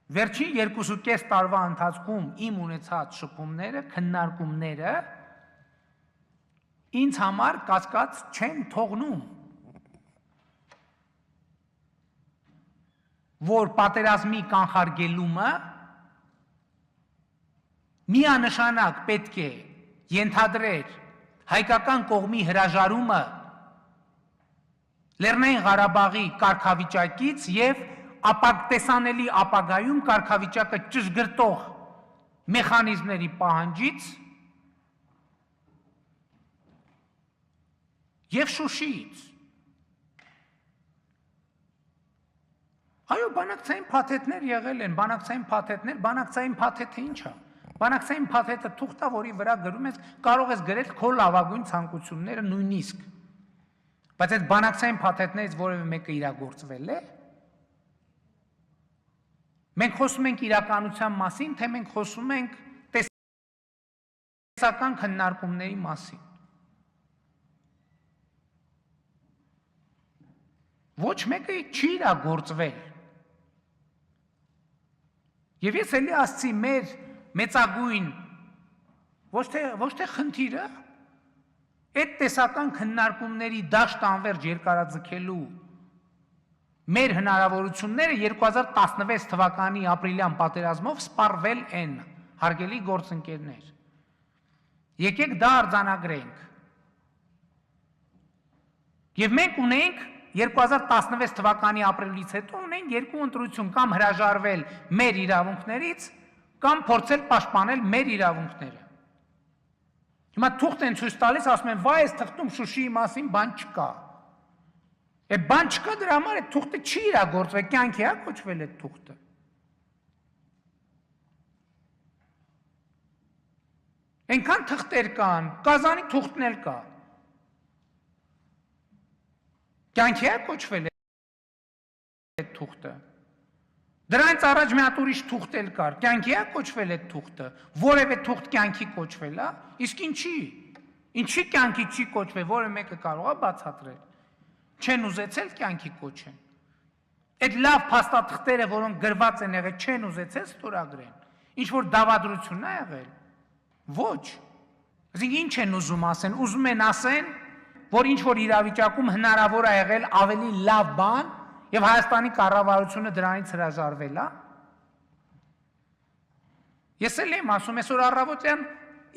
Վերջին 2.5 տարվա ընթացքում իմ ունեցած շփումները, քննարկումները ինձ համար կասկած չեն թողնում, որ պատերազմի կանխարգելումը միանշանակ պետք է ենթադրեր հայկական կողմի հրաժարումը Լեռնային Ղարաբաղի կարգավիճակից եւ տեսանելի ապագայում կարգավիճակը ճշգրտող մեխանիզմների պահանջից եւ Շուշիից։ Այո, բանակցային փաթեթներ եղել են, բանակցային փաթեթը ինչ է։ Բանակցային փաթեթը թուղթ է, որի վրա գրում ես, կարող ես գրել քո լավագույն ցանկությունները նույնիսկ։ Բայց այդ բանակցային փաթեթներից որևէ մեկը իրագործվել է։ Մենք խոսում ենք իրականության մասին, թե մենք խոսում ենք տեսական քննարկումների մասին։ Ոչ մեկը չի իրագործվել։ Եվ ես էլի ասացի մեր մեծագույն ոչ թե խնդիրը այդ տեսական քննարկումների դաշտ անվերջ երկարաձգելու մեր հնարավորությունները 2016 թվականի ապրիլյան պատերազմով սպառվել են, հարգելի գործընկերներ։ Եկեք դա արձանագրենք։ Եվ մենք ունենք 2016 թվականի ապրիլից հետո ունենք երկու ընտրություն, կամ հրաժարվել մեր իրավունքներից, կամ փորձել պաշտպանել մեր իրավունքները։ Հիմա թուղթ են ցույց տալիս, ասում են, վայ, այս թղթում Շուշիի մասին բան չկա։ Այդ բան չկա, դրա համար այդ թուղթը չի իրագործվել, կյանքի է կոչվել այդ թուղթը։ Այնքան թղթեր կան, Կազանի թուղթն էլ կա։ Կյանքի է կոչվել այդ թուղթը։ Դրանից առաջ մի հատ ուրիշ թուղթ էլ կար, կյանքի է կոչվել այդ թուղթը, որևէ թուղթ կյանքի կոչվել է, իսկ ինչի կյանքի չի կոչվել, որը մեկը կարող է բացատրել, չեն ուզեցել կյանքի կոչեն, այդ լավ փաստաթղթերը, որոնք գրված են եղել, չեն ուզեցել ստորագրեն, ինչ-որ դավադրություն է եղել, ոչ, այսինքն ինչ են ուզում ասեն, ուզում են ասեն, որ ինչ-որ իրավիճակում հնարավոր է եղել ավելի լավ բան, և Հայաստանի կառավարությունը դրանից հրաժարվել է։ Ես էլ եմ ասում, այսօր առավոտյան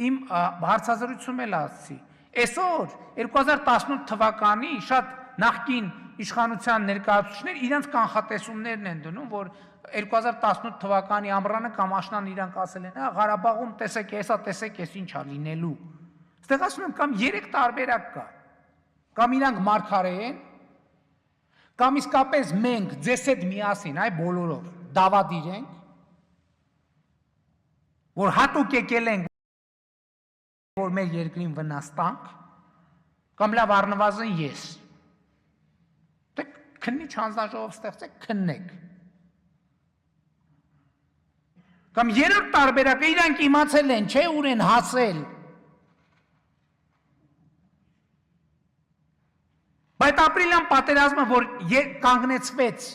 իմ հարցազրույցում էլ ասացի, այսօր 2018 թվականի շատ նախկին իշխանության ներկայացուցիչներ իրենց կանխատեսումներն են դնում, որ 2018 թվականի ամռանը կամ աշնան իրանք ասել են, Ղարաբաղում տեսեք, ես ինչ է լինելու։ Ստեղ ասում եմ, կամ 3 տարբերակ կա, կամ իրանք մարգարե են, կամ իսկապես մենք ձեզ հետ միասին, այ բոլորով, դավադիր ենք, որ հատուկ եկել ենք, որ մեր երկրին վնաս տանք, կամ լավ առնվազն ես, դե քննիչ հանձնաժողով ստեղծեք, քննեք, կամ 3-րդ տարբերակը իրանք իմացել են, չէ, ուր են հասել, Բայց ապրիլյան պատերազմը, որ կանգնեցվեց,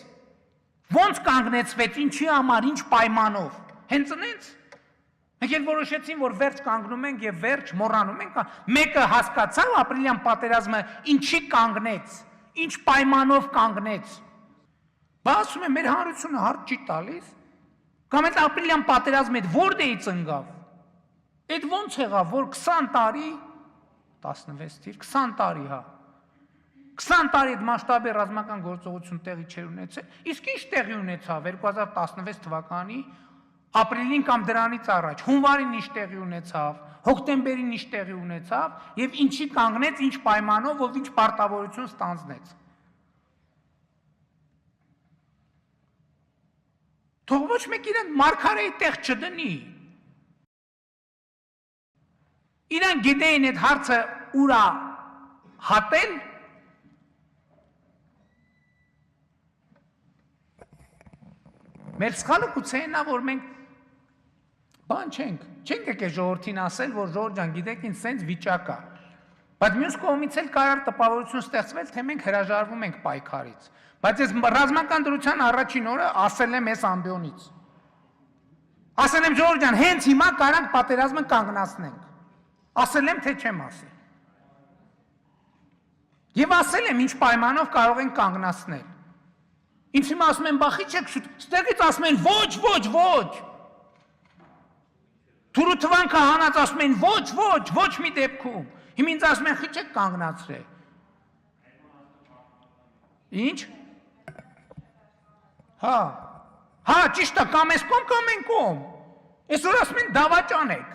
ոնց կանգնեցվեց, ինչի համար, ինչ պայմանով, հենց ընենց, մենք էլ որոշեցին, որ վերջ կանգնում ենք և վերջ մոռանում ենք, մեկը հասկացավ ապրիլյան պատերազմը ինչի կանգնեց, ինչ պայմանով կանգնեց, բա ասում է մեր հանրությունը հարց չի տալիս, կամ այդ ապրիլյան պատերազմը այդ որտեղից ընկավ, այդ ոնց եղավ, որ 20 տարի, 16 թիվ, 20 տարի, հա, 20 տարի այդ մասշտաբի ռազմական գործողություն տեղի չէր ունեցել, իսկ ինչ տեղի ունեցավ 2016 թվականի ապրիլին կամ դրանից առաջ, հունվարին ինչ տեղի ունեցավ, հոկտեմբերին ինչ տեղի ունեցավ և ինչի կանգնեց, ինչ պայմանով, ով ինչ պարտավորություն ստանձնեց։ Թող ոչ մեկ իրան մարգարեի տեղ չդնի։ Իրան գիտեին այդ հարցը ուրա հատել, մեր սխալը գուցե նա, որ մենք բան չենք եկել ժողովրդին ասել, որ ժողովուրդ ջան, գիտեք ինձ սենց վիճակ է, Բայց մյուս կողմից էլ կարար տպավորություն ստեղծվել, թե մենք հրաժարվում ենք պայքարից։ Բայց ես ռազմական դրության առաջին օրը ասել եմ այս ամբիոնից։ Ասել եմ Ժողովուրդ ջան, հենց հիմա կարանք պատերազմը կանգնացնենք։ Ասել եմ, թե չեմ ասել։ Եվ ասել եմ, ինչ պայմանով կարող ենք կանգնացնել։ Ինչ հիմա ասում են, բախի չեք շուտ, ստեղից ասում են, ոչ։ Թուրութվան քահանաց ասում են, ոչ մի դեպքում։ Հիմա ինձ ասում են, խի չեք կանգնացրել։ Ինչ։ Հա, ճիշտ է, կամ ես կողմ, կամ են կողմ։ Այսօր ասում են դավաճանեք։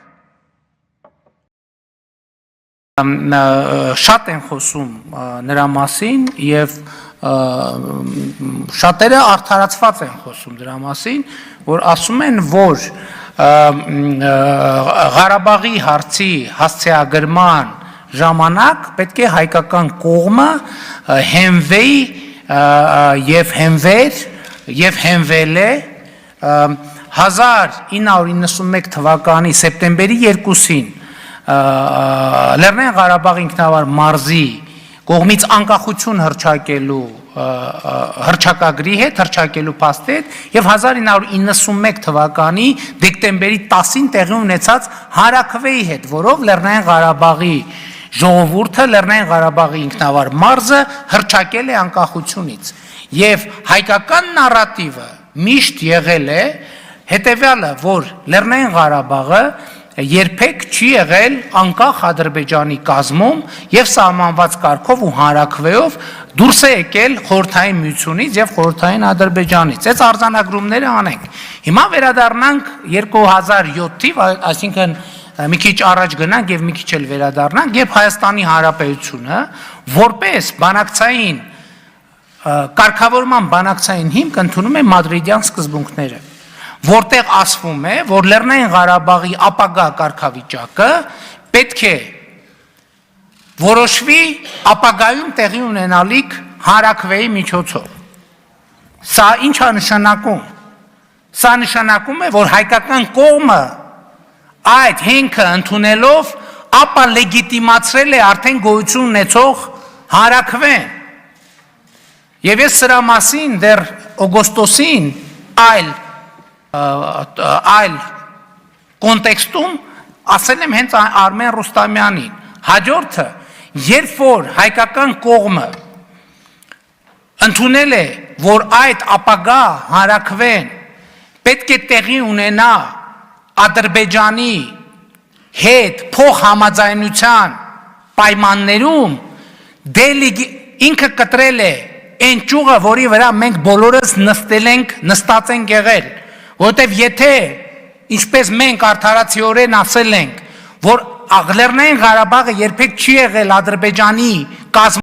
Շատ են խոսում նրա մասին և շատերը արդարացված են խոսում դրա մասին, որ ասում են, որ Ղարաբաղի հարցի հասցեագրման ժամանակ պետք է հայկական կողմը հենվեի և հենվել է 1991 թվականի սեպտեմբերի 2-ին Լեռնային Ղարաբաղ ինքնավար մարզի կողմից անկախություն հռչակագրի հետ, հռչակելու փաստի հետ և 1991 թվականի դեկտեմբերի 10-ին տեղի ունեցած հարաքվեի հետ, որով Լեռնային Ղարաբաղի ժողովուրդը, Լեռնային Ղարաբաղի ինքնավար մարզը հռչակել է անկախությունից և հայկական նարատիվը միշտ եղել է հետևյալը, որ Լեռնային Ղարաբաղը երբեք չի եղել անկախ Ադրբեջանի կազմում և սահմանված կարգով ու հանրաքվեով դուրս է եկել խորհրդային միությունից և խորհրդային Ադրբեջանից։ Այս արձանագրումները անենք։ Հիմա վերադառնանք 2007 թիվ, այսինքն մի քիչ առաջ գնանք և մի քիչ էլ վերադառնանք, երբ Հայաստանի Հանրապետությունը որպես բանակցային կարգավորման բանակցային հիմք ընդունում է մադրիդյան սկզբունքները, որտեղ ասվում է, որ Լեռնային Ղարաբաղի ապագա կարգավիճակը պետք է որոշվի ապագայում տեղի ունենալիք հանրաքվեի միջոցով։ Սա ինչ է նշանակում։ Սա նշանակում է, որ հայկական կողմը այդ հենքը ընդունելով ապա լեգիտիմացրել է արդեն գոյություն ունեցող հանրաքվեն։ Եվ ես սրա մասին դեռ օգոստոսին այլ կոնտեքստում ասել եմ հենց Արմեն Ռուստամյանին։ Հաջորդը, երբ որ հայկական կողմը ընդունել է, որ այդ ապագա հանրաքվեն պետք է տեղի ունենա Ադրբեջանի հետ փոխհամաձայնության պայմաններում, ինքը կտրել է այն ճյուղը, որի վրա մենք բոլորս նստած ենք եղել, որովհետև եթե, ինչպես մենք արդարացիորեն ասել ենք, որ Լեռնային Ղարաբաղը երբեք չի եղել Ադրբեջանի կազմում